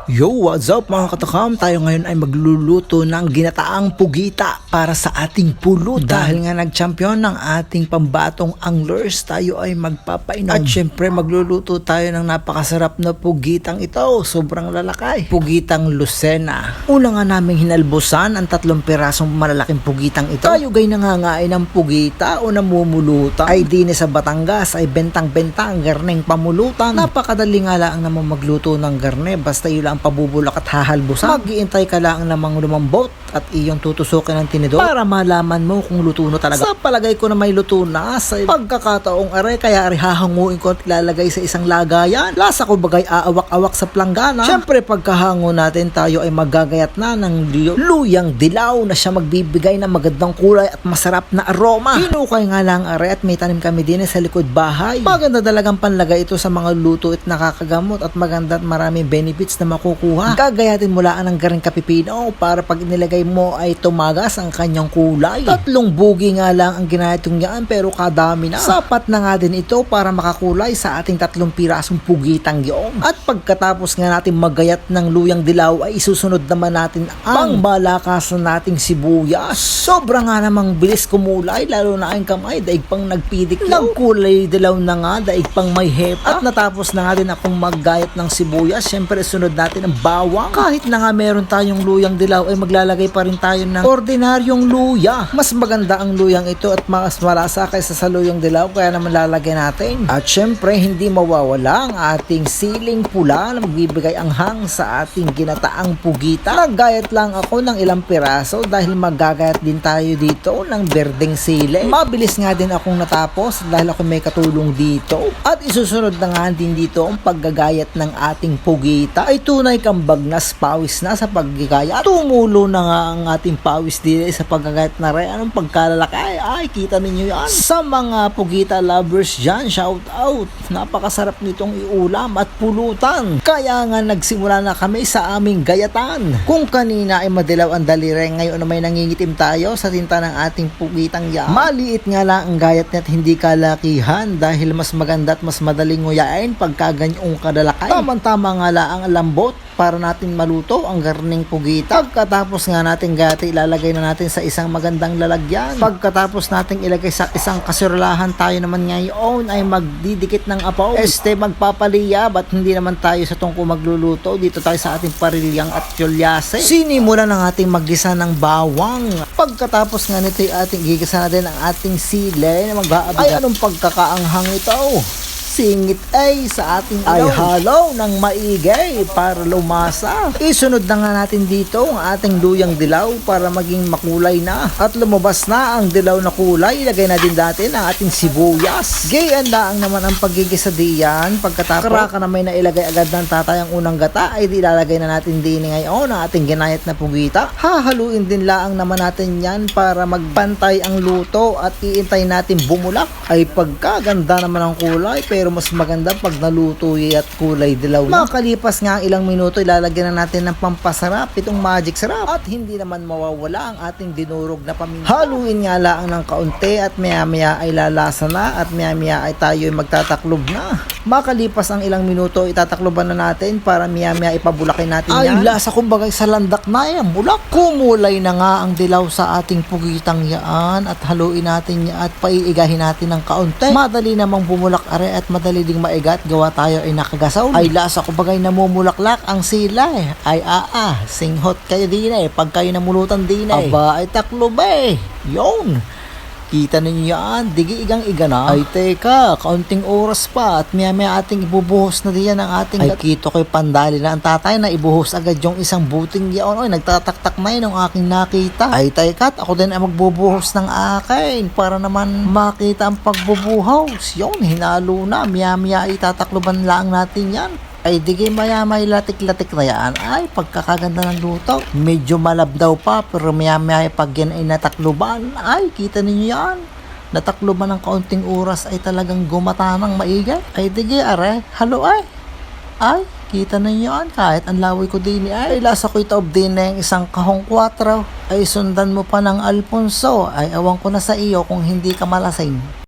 Yo, what's up mga katakam? Tayo ngayon ay magluluto ng ginataang pugita para sa ating pulutan. Dahil nga nag-champion ng ating pambatong anglers, tayo ay magpapainom. At syempre magluluto tayo ng napakasarap na pugitang ito. Sobrang lalakay. Pugitang Lucena. Una nga naming hinalbusan ang 3 pirasong malalaking pugitang ito. Tayo gay nangangain ng pugita o namumulutan. Ay dini sa Batangas ay bentang-bentang garneng pamulutan. Napakadali nga lang naman magluto ng garne. Basta yun ang pabubulak at hahalbusan. Mag-iintay ka lang namang lumambot at iyong tutusukin ng tinidor para malaman mo kung luto na talaga. Sa palagay ko na may luto na sa pagkakataong are, kaya are hahanguin ko at ilalagay sa isang lagayan. Lasa ko bagay aawak-awak sa planggana. Syempre pagkahango natin tayo ay magagayat na ng luyang dilaw na siya magbibigay ng magandang kulay at masarap na aroma. Hinukay nga lang are at may tanim kami din sa likod bahay. Maganda talagang panlagay ito sa mga luto at nakakagamot at maganda at maraming benefits na makukuha. Gagayatin mula ng garing kapipino para pag inilagay mo ay tumagas ang kanyang kulay. 3 bugi nga lang ang ginayatong yan pero kadami na. Sapat na nga din ito para makakulay sa ating 3 pirasong pugitang yun. At pagkatapos nga natin magayat ng luyang dilaw ay isusunod naman natin ang pangmalakasan nating sibuyas. Sobra nga namang bilis kumulay lalo na ang kamay daig pang nagpidik. Nagkulay dilaw na nga daig pang may hepa. At natapos na nga din akong maggayat ng sibuyas. Syempre sunod natin ang bawang. Kahit na nga meron tayong luyang dilaw ay maglalagay pa rin tayo ng ordinaryong luya. Mas maganda ang luyang ito at mas malasa kaysa sa luyang dilaw kaya naman lalagay natin. At syempre hindi mawawala ang ating siling pula na magbibigay anghang sa ating ginataang pugita. Naggayat lang ako ng ilang piraso dahil magagayat din tayo dito ng berdeng sili. Mabilis nga din akong natapos dahil ako may katulong dito. At isusunod na nga din dito ang paggagayat ng ating pugita. Ay tunay kang bagnas pawis na sa paggagayat. Tumulo na nga ang ating pawis dito sa paggagayat na rin. Anong pagkalalakay? Ay, kita ninyo yan. Sa mga pugita lovers dyan, shout out. Napakasarap nitong iulam at pulutan. Kaya nga nagsimula na kami sa aming gayatan. Kung kanina ay madilaw ang daliri, ngayon na may nangingitim tayo sa tinta ng ating pugitang yan. Maliit nga lang ang gayat niya at hindi kalakihan dahil mas maganda at mas madaling nguyain pagka ganyong kadalakay. Tama-tama nga lang ang lambot para natin maluto ang garning pugita. Pagkatapos nga natin gati, ilalagay na natin sa isang magandang lalagyan. Pagkatapos natin ilagay sa isang kaserolahan, tayo naman ngayon ay magdidikit ng apaw. Magpapaliyab at hindi naman tayo sa tungko magluluto. Dito tayo sa ating parilyang at yolyase. Sinimulan ng ating maggisa ng bawang. Pagkatapos nga nito ay ating gigisa na din ang ating sili na mag-aabigat. Ay anong pagkakaanghang ito? Singit ay sa ating ay halaw ng maigay para lumasa. Isunod na nga natin dito ang ating luyang dilaw para maging makulay na. At lumabas na ang dilaw na kulay, ilagay na din natin ang ating sibuyas. Gayan lang naman ang pagigisa diyan. Pagkatapos karaka na may nailagay agad ng tatay ang unang gata, ay ilalagay na natin din ngayon ang ating ginayat na pugita. Hahaluin din lang naman natin yan para magpantay ang luto at iintay natin bumulak. Ay pagkaganda naman ang kulay pero mas maganda pag naluto at kulay dilaw na. Makalipas nga ang ilang minuto, ilalagyan na natin ng pampasarap itong magic sarap at hindi naman mawawala ang ating dinurog na paminta. Haluin nga lang ng kaunti at maya-maya ay lalasa na at maya-maya ay tayo ay magtataklob na. Makalipas ang ilang minuto, itatakloban na natin para maya-maya ipabulakin natin yan. Ay lasa kumbaga sa landak na yan, bulak. Kumulay na nga ang dilaw sa ating pugitang yaan at haluin natin yan at paiigahin natin ng kaunti. Madali namang bumulak are at madali ding maigat gawa tayo ay nakagasaw. Ay lasa kumbagay namumulaklak ang sila ay singhot kayo din pag kayo namulutan din aba ay taklob yun. Kita ninyo yan, digi igang-iga na. Ay teka, kaunting oras pa at maya-maya ating ibubuhos na diyan ang ating ay kito ko'y pandali na ang tatay na ibuhos agad yung isang buting yaon. Ay nagtataktak na yun ang aking nakita. Ay teka, ako din ay magbubuhos ng akin para naman makita ang pagbubuhos. Yun, hinalo na, maya-maya itatakloban lang natin yan. Ay digay maya may latik-latik na yan. Ay pagkakaganda ng luto. Medyo malabdaw pa pero maya pag yan ay natakluban. Ay kita ninyo yan. Natakluban ng kaunting oras ay talagang gumata ng maigay. Ay digay are. Halo ay. Ay kita ninyo yan. Kahit ang laway ko din ay lasa ko itaob din na yung isang kahong 4. Ay sundan mo pa ng Alfonso. Ay awan ko na sa iyo kung hindi ka malasing.